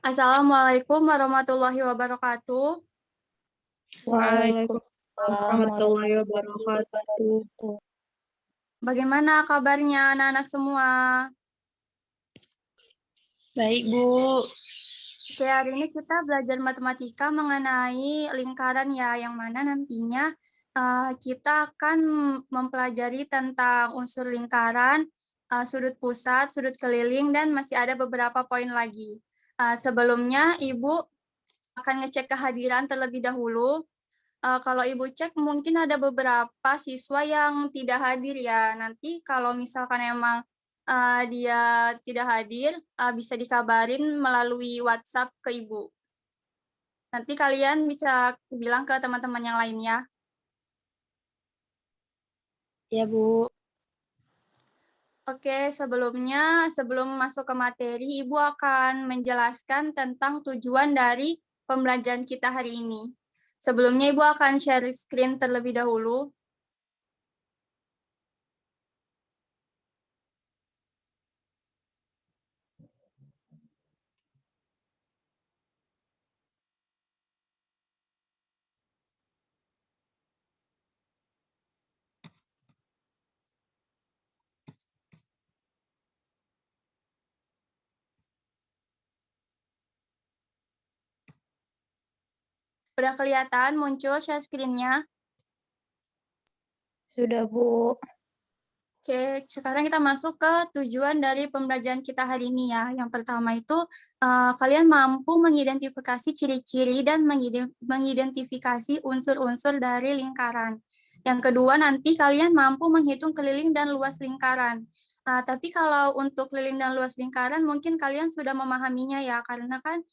Assalamualaikum warahmatullahi wabarakatuh. Waalaikumsalam Warahmatullahi warahmatullahi wabarakatuh. wabarakatuh. Bagaimana kabarnya anak-anak semua? Baik, Bu. Oke, hari ini kita belajar matematika mengenai lingkaran ya, yang mana nantinya kita akan mempelajari tentang unsur lingkaran, sudut pusat, sudut keliling, dan masih ada beberapa poin lagi. Sebelumnya, Ibu akan ngecek kehadiran terlebih dahulu. Kalau Ibu cek mungkin ada beberapa siswa yang tidak hadir ya. Nanti kalau misalkan emang dia tidak hadir, bisa dikabarin melalui WhatsApp ke Ibu. Nanti kalian bisa bilang ke teman-teman yang lainnya. Ya, Bu. Oke, sebelum masuk ke materi, Ibu akan menjelaskan tentang tujuan dari pembelajaran kita hari ini. Sebelumnya Ibu akan share screen terlebih dahulu. Udah kelihatan muncul share screen-nya? Sudah, Bu. Oke, sekarang kita masuk ke tujuan dari pembelajaran kita hari ini ya. Yang pertama itu, kalian mampu mengidentifikasi ciri-ciri dan mengidentifikasi unsur-unsur dari lingkaran. Yang kedua, nanti kalian mampu menghitung keliling dan luas lingkaran. Tapi kalau untuk keliling dan luas lingkaran, mungkin kalian sudah memahaminya ya, karena kan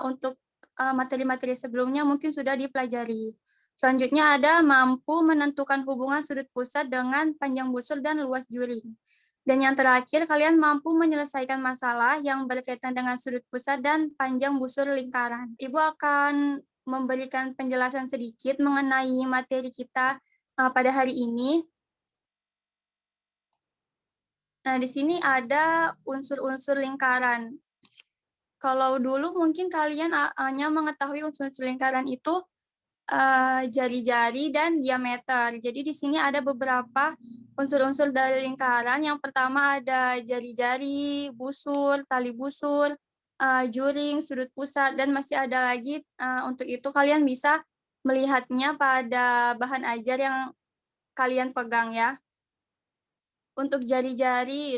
untuk materi-materi sebelumnya mungkin sudah dipelajari. Selanjutnya ada mampu menentukan hubungan sudut pusat dengan panjang busur dan luas juring. Dan yang terakhir, kalian mampu menyelesaikan masalah yang berkaitan dengan sudut pusat dan panjang busur lingkaran. Ibu akan memberikan penjelasan sedikit mengenai materi kita pada hari ini. Nah, di sini ada unsur-unsur lingkaran. Kalau dulu mungkin kalian hanya mengetahui unsur-unsur lingkaran itu jari-jari dan diameter. Jadi di sini ada beberapa unsur-unsur dari lingkaran. Yang pertama ada jari-jari, busur, tali busur, juring, sudut pusat, dan masih ada lagi. Untuk itu kalian bisa melihatnya pada bahan ajar yang kalian pegang ya. Untuk jari-jari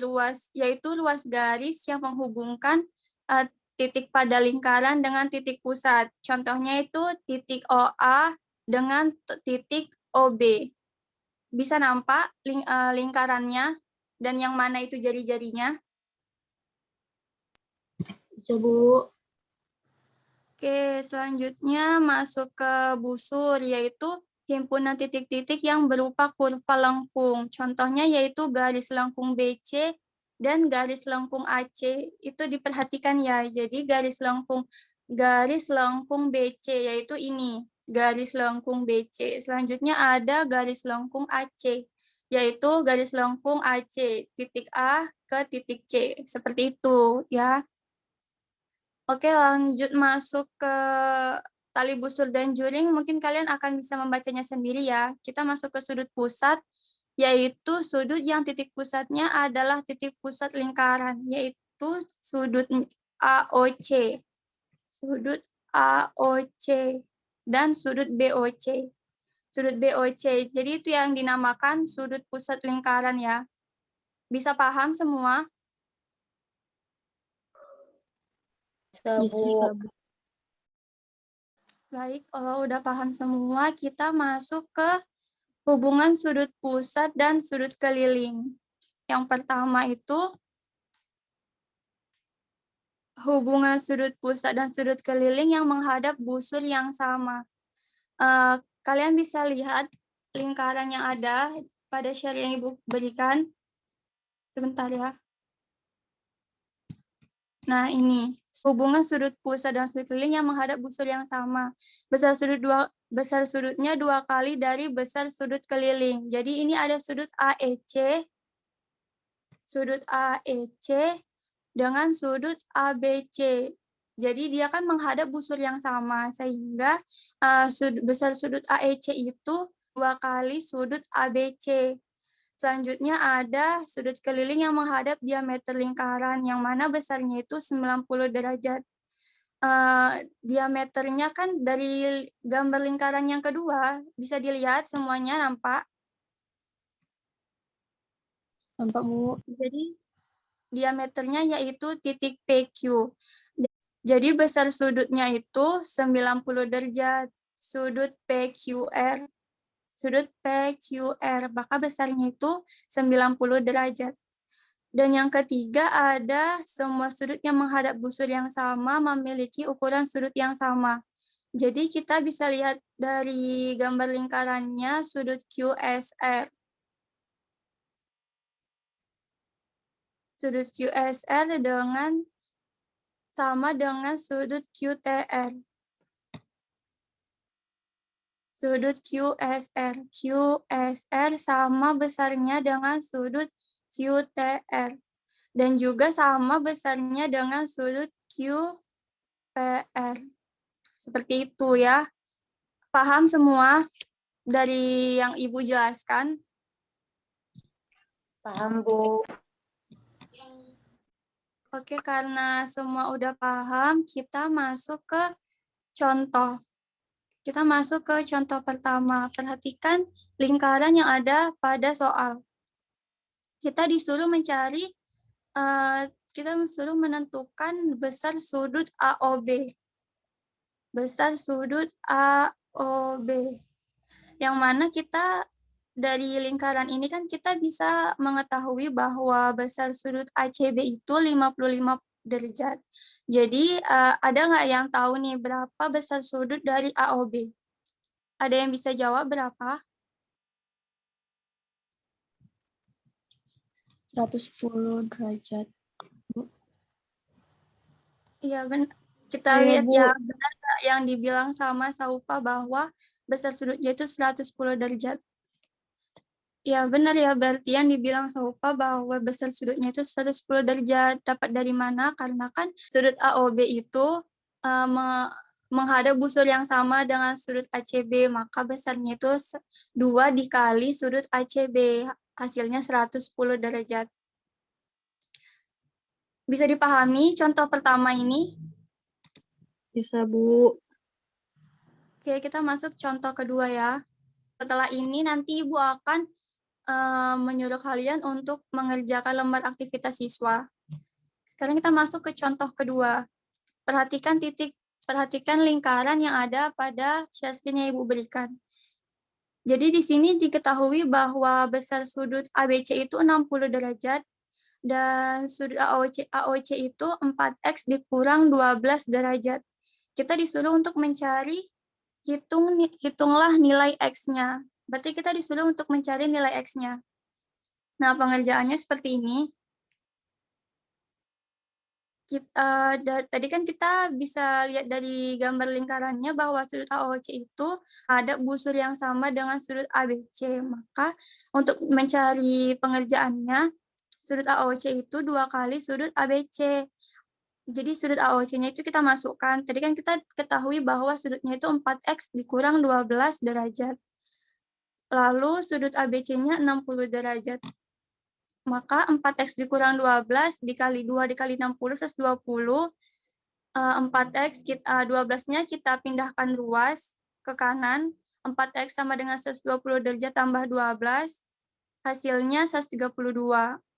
yaitu luas garis yang menghubungkan titik pada lingkaran dengan titik pusat. Contohnya itu titik OA dengan titik OB. Bisa nampak lingkarannya dan yang mana itu jari-jarinya? Bisa, Bu. Oke, selanjutnya masuk ke busur, yaitu himpunan titik-titik yang berupa kurva lengkung. Contohnya yaitu garis lengkung BC dan garis lengkung AC. Itu diperhatikan ya. Jadi garis lengkung BC yaitu ini, garis lengkung BC. Selanjutnya ada garis lengkung AC, yaitu garis lengkung AC titik A ke titik C. Seperti itu ya. Oke, lanjut masuk ke tali busur dan juring. Mungkin kalian akan bisa membacanya sendiri ya. Kita masuk ke sudut pusat, yaitu sudut yang titik pusatnya adalah titik pusat lingkaran, yaitu sudut AOC. Sudut AOC dan sudut BOC. Sudut BOC. Jadi itu yang dinamakan sudut pusat lingkaran ya. Bisa paham semua? Bisa, Bu. Baik, kalau udah paham semua, kita masuk ke hubungan sudut pusat dan sudut keliling. Yang pertama itu hubungan sudut pusat dan sudut keliling yang menghadap busur yang sama. Kalian bisa lihat lingkaran yang ada pada share yang Ibu berikan. Sebentar ya. Nah, ini hubungan sudut pusat dan sudut keliling yang menghadap busur yang sama. Besar sudutnya 2 kali dari besar sudut keliling. Jadi ini ada sudut AEC dengan sudut ABC. Jadi dia kan menghadap busur yang sama, sehingga besar sudut AEC itu 2 kali sudut ABC. Selanjutnya ada sudut keliling yang menghadap diameter lingkaran, yang mana besarnya itu 90 derajat. Diameternya kan dari gambar lingkaran yang kedua, bisa dilihat semuanya nampak? Nampak, Bu. Jadi diameternya yaitu titik PQ. Jadi besar sudutnya itu 90 derajat. Sudut PQR. Sudut PQR, maka besarnya itu 90 derajat. Dan yang ketiga ada semua sudut yang menghadap busur yang sama memiliki ukuran sudut yang sama. Jadi kita bisa lihat dari gambar lingkarannya sudut QSR. Sudut QSR sama dengan sudut QTR. Sudut QSR sama besarnya dengan sudut QTR. Dan juga sama besarnya dengan sudut QPR. Seperti itu ya. Paham semua dari yang Ibu jelaskan? Paham, Bu. Oke, karena semua udah paham, kita masuk ke contoh. Kita masuk ke contoh pertama. Perhatikan lingkaran yang ada pada soal. Kita disuruh menentukan besar sudut AOB. Besar sudut AOB. Yang mana kita dari lingkaran ini kan kita bisa mengetahui bahwa besar sudut ACB itu 55 derajat. Jadi ada nggak yang tahu nih berapa besar sudut dari AOB? Ada yang bisa jawab berapa? 110 derajat. Iya, benar. Kita lihat ya, benar nggak yang dibilang sama Saufa bahwa besar sudutnya itu 110 derajat. Ya, benar ya, berarti yang dibilang Saufa bahwa besar sudutnya itu 110 derajat. Dapat dari mana? Karena kan sudut AOB itu menghadap busur yang sama dengan sudut ACB, maka besarnya itu 2 dikali sudut ACB, hasilnya 110 derajat. Bisa dipahami contoh pertama ini? Bisa, Bu. Oke, kita masuk contoh kedua ya. Setelah ini nanti Ibu akan menyuruh kalian untuk mengerjakan lembar aktivitas siswa. Sekarang kita masuk ke contoh kedua. Perhatikan lingkaran yang ada pada share screen yang Ibu berikan. Jadi di sini diketahui bahwa besar sudut ABC itu 60 derajat dan sudut AOC itu 4X dikurang 12 derajat. Kita disuruh untuk mencari hitunglah nilai X-nya. Berarti kita disuruh untuk mencari nilai X-nya. Nah, pengerjaannya seperti ini. Tadi kan kita bisa lihat dari gambar lingkarannya bahwa sudut AOC itu ada busur yang sama dengan sudut ABC. Maka untuk mencari pengerjaannya, sudut AOC itu 2 kali sudut ABC. Jadi sudut AOC-nya itu kita masukkan. Tadi kan kita ketahui bahwa sudutnya itu 4X dikurang 12 derajat. Lalu sudut ABC-nya 60 derajat. Maka 4X dikurang 12 dikali 2 dikali 60, 120. 4X, 12-nya kita pindahkan ruas ke kanan. 4X sama dengan 120 derajat tambah 12. Hasilnya 132.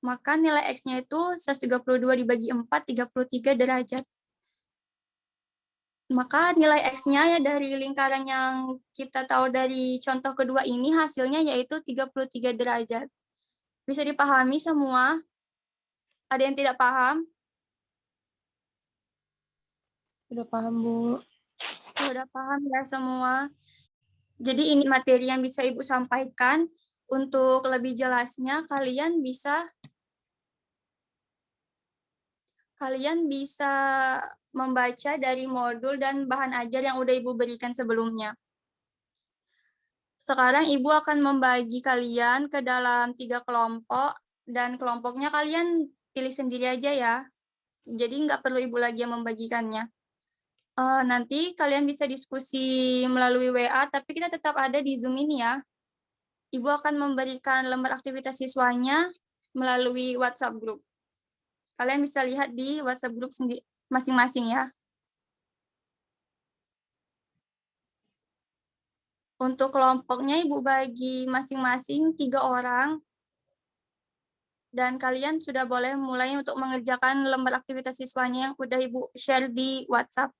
Maka nilai X-nya itu 132 dibagi 4, 33 derajat. Maka nilai X-nya ya dari lingkaran yang kita tahu dari contoh kedua ini hasilnya yaitu 33 derajat. Bisa dipahami semua? Ada yang tidak paham? Udah paham, Bu. Sudah paham ya semua? Jadi ini materi yang bisa Ibu sampaikan. Untuk lebih jelasnya kalian bisa membaca dari modul dan bahan ajar yang udah Ibu berikan sebelumnya. Sekarang Ibu akan membagi kalian ke dalam 3 kelompok, dan kelompoknya kalian pilih sendiri aja ya. Jadi nggak perlu Ibu lagi yang membagikannya. Nanti kalian bisa diskusi melalui WA, tapi kita tetap ada di Zoom ini ya. Ibu akan memberikan lembar aktivitas siswanya melalui WhatsApp group. Kalian bisa lihat di WhatsApp group masing-masing ya. Untuk kelompoknya Ibu bagi masing-masing 3 orang. Dan kalian sudah boleh mulai untuk mengerjakan lembar aktivitas siswanya yang udah Ibu share di WhatsApp.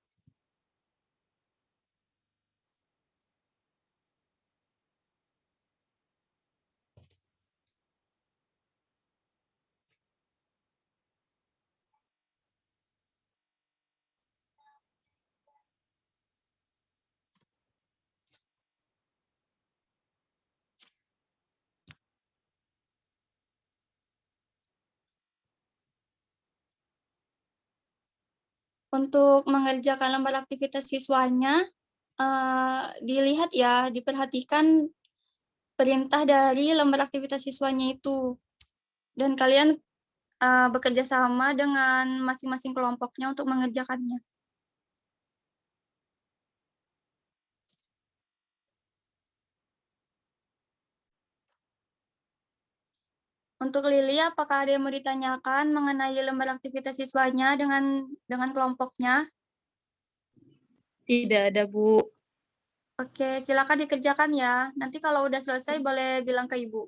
Untuk mengerjakan lembar aktivitas siswanya, dilihat ya, diperhatikan perintah dari lembar aktivitas siswanya itu. Dan kalian bekerja sama dengan masing-masing kelompoknya untuk mengerjakannya. Untuk Lili, apakah ada yang mau ditanyakan mengenai lembar aktivitas siswanya dengan kelompoknya? Tidak ada, Bu. Oke, silakan dikerjakan ya. Nanti kalau udah selesai boleh bilang ke Ibu.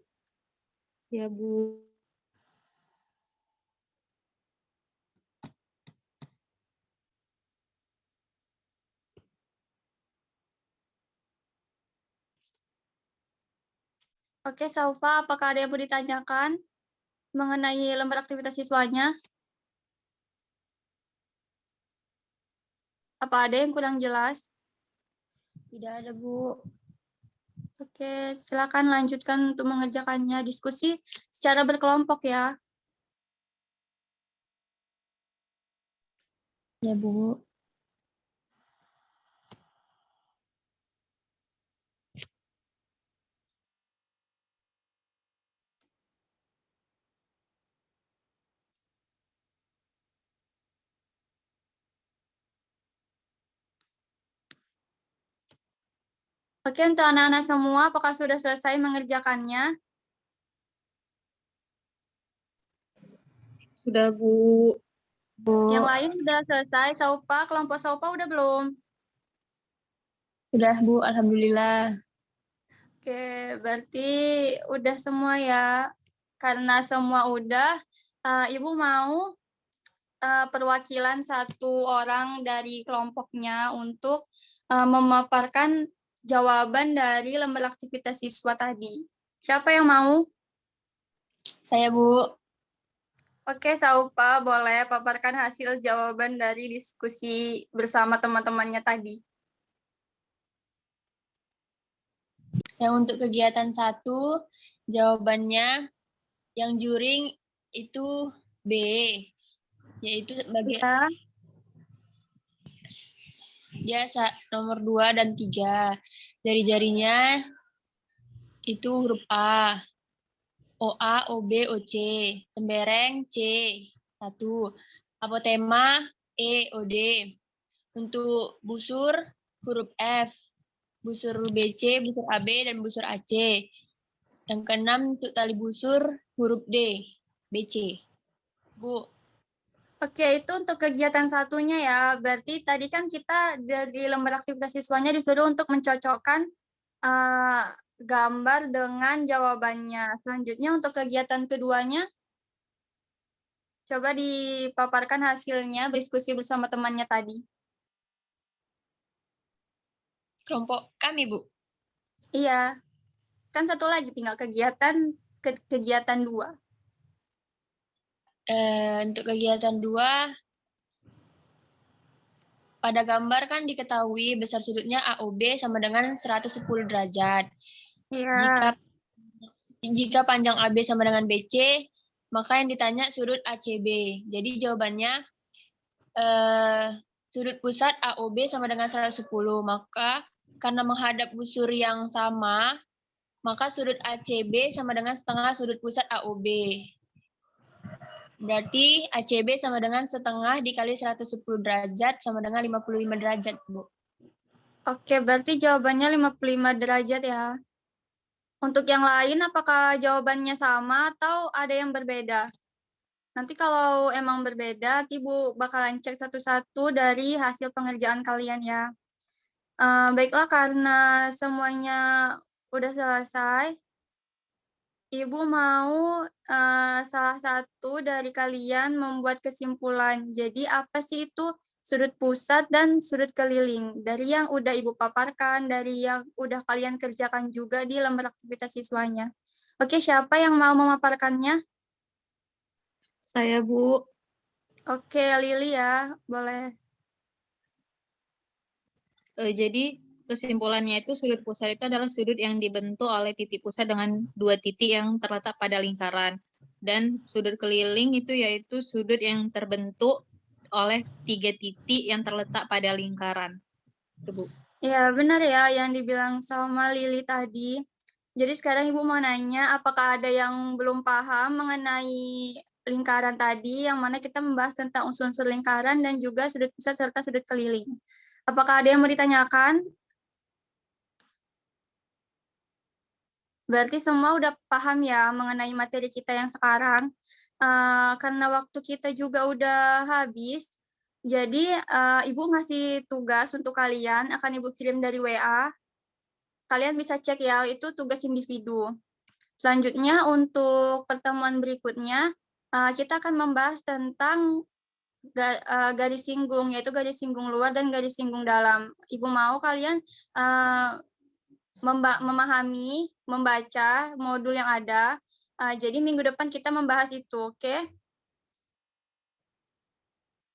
Ya, Bu. Oke, Saufa, apakah ada yang mau ditanyakan mengenai lembar aktivitas siswanya? Apa ada yang kurang jelas? Tidak ada, Bu. Oke, silakan lanjutkan untuk mengerjakannya. Diskusi secara berkelompok ya. Ya, Bu. Oke, untuk anak-anak semua, apakah sudah selesai mengerjakannya? Sudah, Bu. Yang lain sudah selesai, Saupa, kelompok Saupa udah belum? Sudah, Bu. Alhamdulillah. Oke, berarti udah semua ya. Karena semua udah, Ibu mau perwakilan satu orang dari kelompoknya untuk memaparkan jawaban dari lembar aktivitas siswa tadi. Siapa yang mau? Saya, Bu. Oke, Saupa, boleh paparkan hasil jawaban dari diskusi bersama teman-temannya tadi. Yang untuk kegiatan 1, jawabannya yang juring itu B, yaitu bagian nomor 2 dan 3. Jari-jarinya itu huruf A, OA, OB, OC. Tembereng C, 1. Apotema E, OD. Untuk busur huruf F, busur BC, busur AB, dan busur AC. Yang keenam untuk tali busur huruf D, BC. Bu. Oke, itu untuk kegiatan satunya ya. Berarti tadi kan kita dari lembar aktivitas siswanya disuruh untuk mencocokkan gambar dengan jawabannya. Selanjutnya untuk kegiatan keduanya, coba dipaparkan hasilnya, berdiskusi bersama temannya tadi. Kelompok kami, Bu. Iya, kan satu lagi tinggal kegiatan 2. Untuk kegiatan 2, pada gambar kan diketahui besar sudutnya AOB sama dengan 110 derajat. Iya. Jika panjang AB sama dengan BC, maka yang ditanya sudut ACB. Jadi jawabannya sudut pusat AOB sama dengan 110. Maka karena menghadap busur yang sama, maka sudut ACB sama dengan setengah sudut pusat AOB. Berarti ACB sama dengan setengah dikali 110 derajat sama dengan 55 derajat, Bu. Oke, berarti jawabannya 55 derajat ya. Untuk yang lain, apakah jawabannya sama atau ada yang berbeda? Nanti kalau emang berbeda, nanti Bu bakalan cek satu-satu dari hasil pengerjaan kalian ya. Baiklah, karena semuanya udah selesai, Ibu mau salah satu dari kalian membuat kesimpulan. Jadi apa sih itu sudut pusat dan sudut keliling? Dari yang udah Ibu paparkan, dari yang udah kalian kerjakan juga di lembar aktivitas siswanya. Oke, siapa yang mau memaparkannya? Saya, Bu. Oke, Lili ya, boleh. Jadi kesimpulannya itu sudut pusat itu adalah sudut yang dibentuk oleh titik pusat dengan dua titik yang terletak pada lingkaran. Dan sudut keliling itu yaitu sudut yang terbentuk oleh tiga titik yang terletak pada lingkaran. Itu, Bu. Ya, benar ya yang dibilang sama Lili tadi. Jadi sekarang Ibu mau nanya, apakah ada yang belum paham mengenai lingkaran tadi, yang mana kita membahas tentang unsur-unsur lingkaran dan juga sudut pusat serta sudut keliling. Apakah ada yang mau ditanyakan? Berarti semua udah paham ya mengenai materi kita yang sekarang. Karena waktu kita juga udah habis, jadi Ibu ngasih tugas untuk kalian, akan Ibu kirim dari WA. Kalian bisa cek ya, itu tugas individu. Selanjutnya untuk pertemuan berikutnya, kita akan membahas tentang garis singgung, yaitu garis singgung luar dan garis singgung dalam. Ibu mau kalian memahami, membaca modul yang ada. Jadi minggu depan kita membahas itu, oke?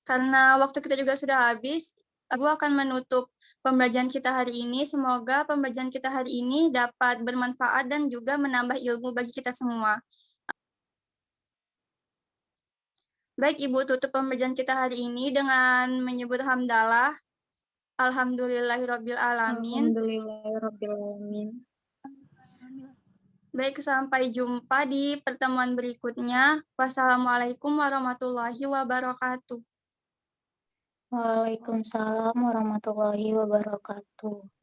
Karena waktu kita juga sudah habis, Ibu akan menutup pembelajaran kita hari ini. Semoga pembelajaran kita hari ini dapat bermanfaat dan juga menambah ilmu bagi kita semua. Baik, Ibu tutup pembelajaran kita hari ini dengan menyebut hamdalah. Alhamdulillahirrabbilalamin. Alhamdulillahirrahmanirrahim. Baik, sampai jumpa di pertemuan berikutnya. Wassalamualaikum warahmatullahi wabarakatuh. Waalaikumsalam warahmatullahi wabarakatuh.